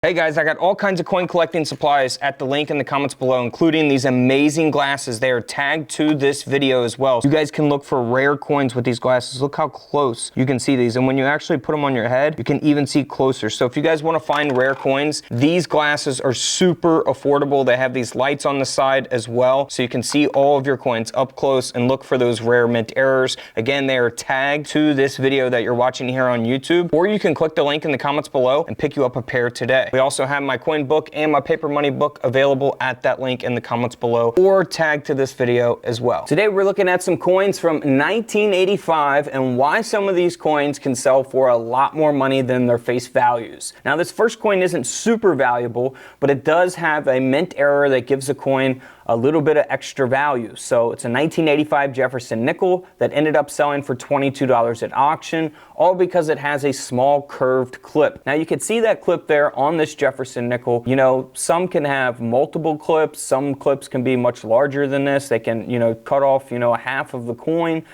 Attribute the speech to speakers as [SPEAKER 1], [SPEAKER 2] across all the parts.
[SPEAKER 1] Hey guys, I got all kinds of coin collecting supplies at the link in the comments below, including these amazing glasses. They are tagged to this video as well. You guys can look for rare coins with these glasses. Look how close you can see these. And when you actually put them on your head, you can even see closer. So if you guys want to find rare coins, these glasses are super affordable. They have these lights on the side as well, so you can see all of your coins up close and look for those rare mint errors. Again, they are tagged to this video that you're watching here on YouTube, or you can click the link in the comments below and pick you up a pair today. We also have my coin book and my paper money book available at that link in the comments below, or tagged to this video as well. Today we're looking at some coins from 1985 and why some of these coins can sell for a lot more money than their face values. Now this first coin isn't super valuable, but it does have a mint error that gives the coin a little bit of extra value. So it's a 1985 Jefferson nickel that ended up selling for $22 at auction, all because it has a small curved clip. Now you can see that clip there on this Jefferson nickel. You know, some can have multiple clips, some clips can be much larger than this. They can, cut off, a half of the coin.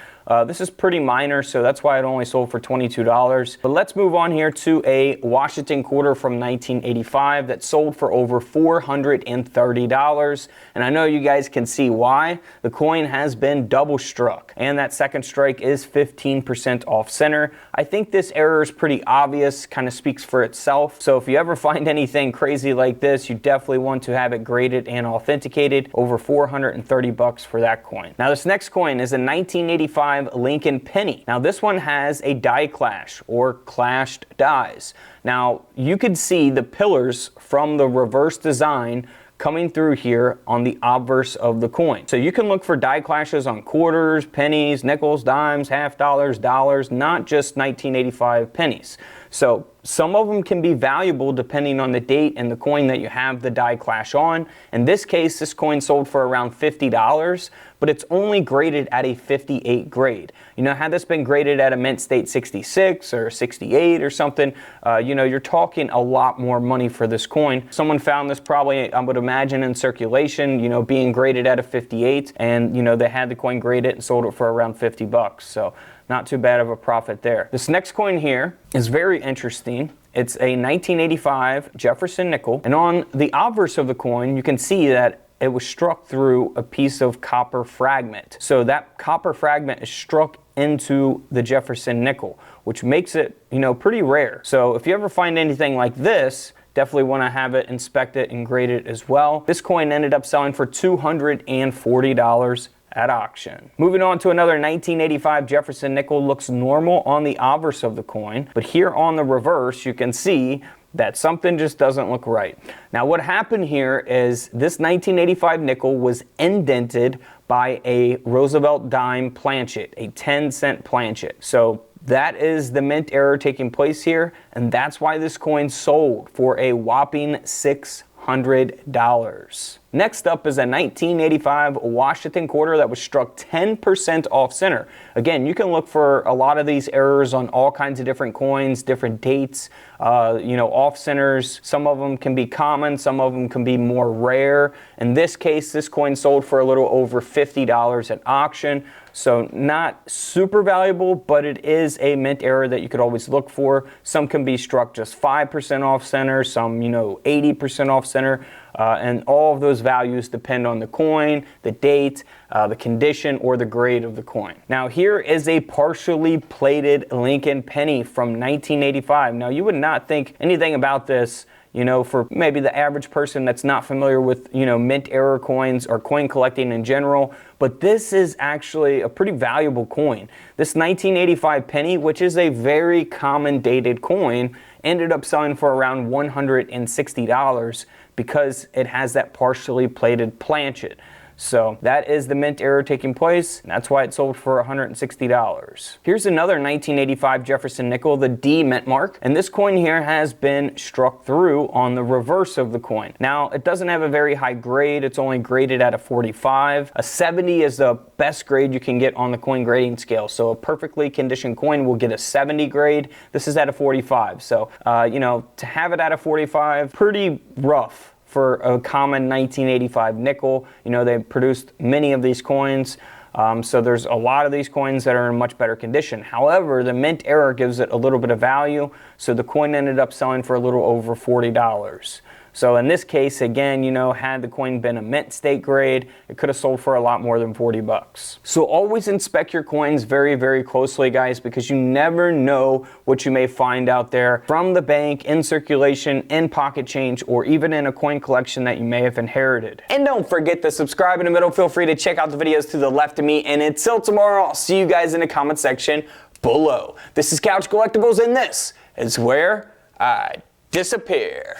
[SPEAKER 1] This is pretty minor, so that's why it only sold for $22. But let's move on here to a Washington quarter from 1985 that sold for over $430. And I know you guys can see why. The coin has been double struck, and that second strike is 15% off center. I think this error is pretty obvious, kind of speaks for itself. So if you ever find anything crazy like this, you definitely want to have it graded and authenticated. Over $430 for that coin. Now this next coin is a 1985 Lincoln penny. Now this one has a die clash or clashed dies. Now you could see the pillars from the reverse design coming through here on the obverse of the coin. So you can look for die clashes on quarters, pennies, nickels, dimes, half dollars, dollars, not just 1985 pennies. So some of them can be valuable depending on the date and the coin that you have the die clash on. In this case, this coin sold for around $50, but it's only graded at a 58 grade. Had this been graded at a mint state 66 or 68 or something, you're talking a lot more money for this coin. Someone found this probably, I would imagine, in circulation, being graded at a 58, and they had the coin graded and sold it for around $50. So not too bad of a profit there. This next coin here is very interesting. It's a 1985 Jefferson nickel, and on the obverse of the coin, you can see that it was struck through a piece of copper fragment. So that copper fragment is struck into the Jefferson nickel, which makes it, pretty rare. So if you ever find anything like this, definitely want to have it inspected and graded as well. This coin ended up selling for $240 at auction. Moving on to another 1985 Jefferson nickel. Looks normal on the obverse of the coin, but here on the reverse you can see that something just doesn't look right. Now what happened here is this 1985 nickel was indented by a Roosevelt dime planchet, a 10-cent planchet. So that is the mint error taking place here, and that's why this coin sold for a whopping $600. Next up is a 1985 Washington quarter that was struck 10% off center. Again, you can look for a lot of these errors on all kinds of different coins, different dates, off centers. Some of them can be common, some of them can be more rare. In this case, this coin sold for a little over $50 at auction. So not super valuable, but it is a mint error that you could always look for. Some can be struck just 5% off center, some 80% off center, and all of those values depend on the coin, the date, the condition, or the grade of the coin. Now here is a partially plated Lincoln penny from 1985. Now you would not think anything about this, for maybe the average person that's not familiar with, mint error coins or coin collecting in general, but this is actually a pretty valuable coin. This 1985 penny, which is a very common dated coin, ended up selling for around $160 because it has that partially plated planchet. So that is the mint error taking place, and that's why it sold for $160. Here's another 1985 Jefferson nickel, the D mint mark, and this coin here has been struck through on the reverse of the coin. Now, it doesn't have a very high grade. It's only graded at a 45. A 70 is the best grade you can get on the coin grading scale. So a perfectly conditioned coin will get a 70 grade. This is at a 45. So, to have it at a 45, pretty rough for a common 1985 nickel. They produced many of these coins. So there's a lot of these coins that are in much better condition. However, the mint error gives it a little bit of value. So the coin ended up selling for a little over $40. So in this case, again, you know, had the coin been a mint state grade, it could have sold for a lot more than 40 bucks. So always inspect your coins very, very closely, guys, because you never know what you may find out there from the bank, in circulation, in pocket change, or even in a coin collection that you may have inherited. And don't forget to subscribe in the middle. Feel free to check out the videos to the left of me. And until tomorrow, I'll see you guys in the comment section below. This is Couch Collectibles, and this is where I disappear.